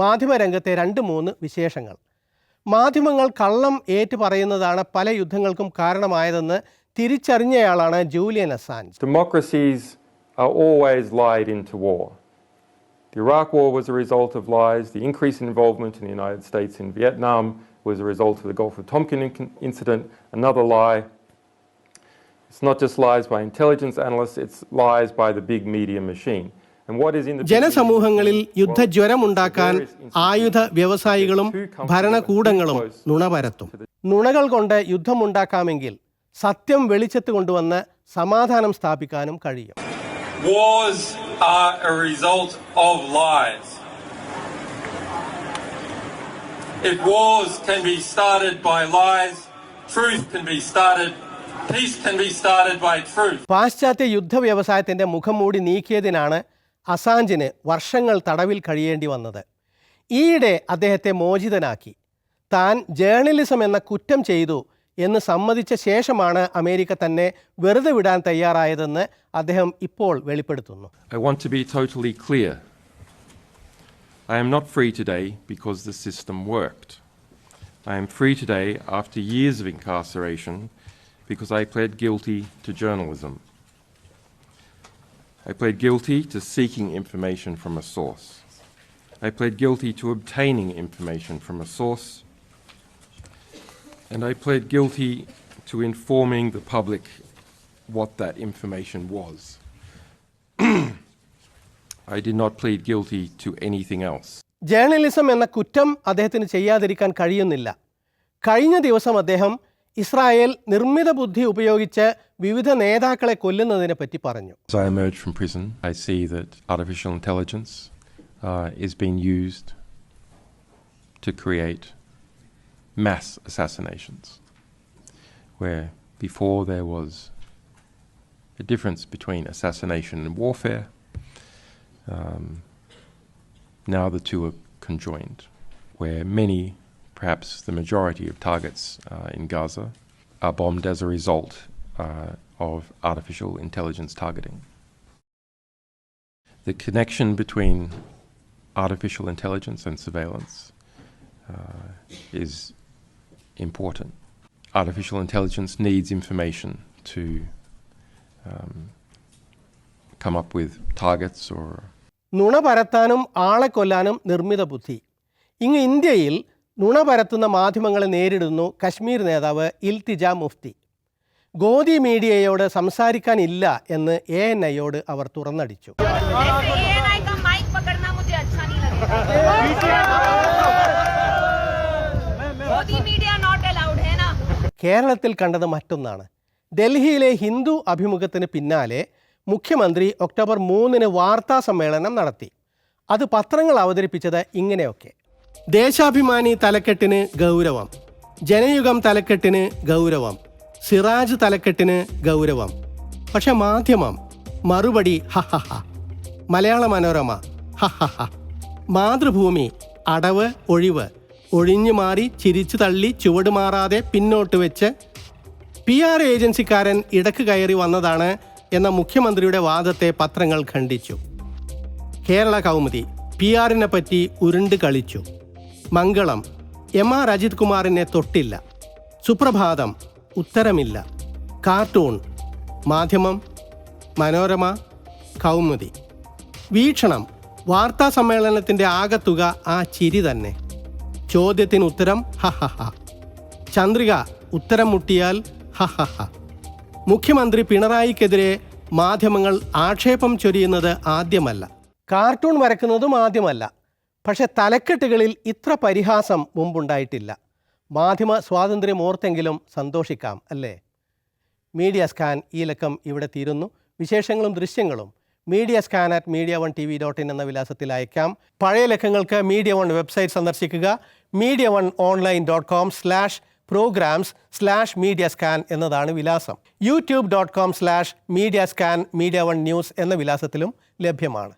മാധ്യമരംഗത്തെ 2-3 വിശേഷങ്ങൾ. മാധ്യമങ്ങൾ കള്ളം ഏറ്റു പറയുന്നതാണ് പല യുദ്ധങ്ങൾക്കും കാരണമായതെന്ന് തിരിച്ചറിഞ്ഞയാളാണ് Julian Assange. Democracies are always lied into war. The Iraq War was a result of lies. The increase in involvement in the United States in Vietnam was a result of the Gulf of Tonkin incident, another lie. It's not just lies by intelligence analysts, it's lies by the big media machine. ജനസമൂഹങ്ങളിൽ യുദ്ധജ്വരമുണ്ടാക്കാൻ ആയുധ വ്യവസായികളും ഭരണകൂടങ്ങളും നുണ പരത്തും. നുണകൾ കൊണ്ട് യുദ്ധമുണ്ടാക്കാമെങ്കിൽ സത്യം വെളിച്ചത്ത് കൊണ്ടുവന്ന് സമാധാനം സ്ഥാപിക്കാനും കഴിയും. Wars are a result of lies. If wars can be started by lies, truth can be started, peace can be started by truth. പാശ്ചാത്യ യുദ്ധ വ്യവസായത്തിന്റെ മുഖം മൂടി നീക്കിയതിനാണ് അസാഞ്ചിന് വർഷങ്ങൾ തടവിൽ കഴിയേണ്ടി വന്നത്. ഈയിടെ അദ്ദേഹത്തെ മോചിതനാക്കി. താൻ ജേർണലിസം എന്ന കുറ്റം ചെയ്തു എന്ന് സമ്മതിച്ച ശേഷമാണ് അമേരിക്ക തന്നെ വെറുതെ വിടാൻ തയ്യാറായതെന്ന് അദ്ദേഹം ഇപ്പോൾ വെളിപ്പെടുത്തുന്നു. I want to be totally clear. I am not free today because the system worked. I am free today after years of incarceration because I pled guilty to journalism. I pled guilty to seeking information from a source. I pled guilty to obtaining information from a source. And I pled guilty to informing the public what that information was. I did not plead guilty to anything else. Journalism എന്ന കുറ്റം അദ്ദേഹത്തിന് ചെയ്യാതിരിക്കാൻ കഴിയുന്നില്ല. കഴിഞ്ഞ ദിവസം അദ്ദേഹം Israel നിർമ്മിത ബുദ്ധി ഉപയോഗിച്ച് വിവിധ നേതാക്കളെ കൊല്ലുന്നതിനെ പറ്റി പറഞ്ഞു. As I emerge from prison, I see that artificial intelligence is being used to create mass assassinations, where before there was a difference between assassination and warfare. Now the two are conjoined, where many, perhaps the majority of targets in Gaza are bombed as a result of artificial intelligence targeting. The connection between artificial intelligence and surveillance is important. Artificial intelligence needs information to come up with targets or... നുണ പരത്താനും ആളെ കൊല്ലാനും നിർമ്മിത ബുദ്ധി. ഇങ്ങ് ഇന്ത്യയിൽ നുണ പരത്തുന്ന മാധ്യമങ്ങളെ നേരിടുന്നു കശ്മീർ നേതാവ് ഇൽത്തിജ മുഫ്തി. ഗോദി മീഡിയയോട് സംസാരിക്കാനില്ല എന്ന് ANIയോട് അവർ തുറന്നടിച്ചു. കേരളത്തിൽ കണ്ടത് മറ്റൊന്നാണ്. ഡൽഹിയിലെ ഹിന്ദു അഭിമുഖത്തിന് പിന്നാലെ മുഖ്യമന്ത്രി ഒക്ടോബർ 3 വാർത്താ സമ്മേളനം നടത്തി. അത് പത്രങ്ങൾ അവതരിപ്പിച്ചത് ഇങ്ങനെയൊക്കെ: ദേശാഭിമാനി തലക്കെട്ടിന് ഗൗരവം, ജനയുഗം തലക്കെട്ടിന് ഗൗരവം, സിറാജ് തലക്കെട്ടിന് ഗൗരവം. പക്ഷെ മാധ്യമം മറുപടി ഹഹഹ, മലയാള മനോരമ ഹഹഹ, മാതൃഭൂമി അടവ് ഒഴിവ്, ഒഴിഞ്ഞു മാറി ചിരിച്ചു തള്ളി ചുവട് മാറാതെ പിന്നോട്ട് വെച്ച് PR ഏജൻസിക്കാരൻ ഇടക്ക് കയറി വന്നതാണ് എന്ന മുഖ്യമന്ത്രിയുടെ വാദത്തെ പത്രങ്ങൾ ഖണ്ഡിച്ചു. കേരള കൗമുദി PR-നെ പറ്റി ഉരുണ്ട് കളിച്ചു. മംഗളം MR അജിത് കുമാറിനെ തൊട്ടില്ല. സുപ്രഭാതം ഉത്തരമില്ല. കാർട്ടൂൺ മാധ്യമം, മനോരമ, കൗമുദി. വീക്ഷണം വാർത്താ സമ്മേളനത്തിൻ്റെ ആകത്തുക ആ ചിരി തന്നെ. ചോദ്യത്തിന് ഉത്തരം ഹഹഹ. ചന്ദ്രിക ഉത്തരം മുട്ടിയാൽ ഹഹഹ. മുഖ്യമന്ത്രി പിണറായിക്കെതിരെ മാധ്യമങ്ങൾ ആക്ഷേപം ചൊരിയുന്നത് ആദ്യമല്ല, കാർട്ടൂൺ വരക്കുന്നതും ആദ്യമല്ല. പക്ഷെ തലക്കെട്ടുകളിൽ ഇത്ര പരിഹാസം മുമ്പുണ്ടായിട്ടില്ല. മാധ്യമ സ്വാതന്ത്ര്യം ഓർത്തെങ്കിലും സന്തോഷിക്കാം, അല്ലേ? മീഡിയ സ്കാൻ ഈ ലക്കം ഇവിടെ തീരുന്നു. വിശേഷങ്ങളും ദൃശ്യങ്ങളും media@mediaonetv.in എന്ന വിലാസത്തിൽ അയക്കാം. പഴയ ലക്കങ്ങൾക്ക് Media1 വെബ്സൈറ്റ് സന്ദർശിക്കുക. mediaone.com/programs/mediascan എന്നതാണ് വിലാസം. youtube.com/mediascan media1 news എന്ന വിലാസത്തിലും ലഭ്യമാണ്.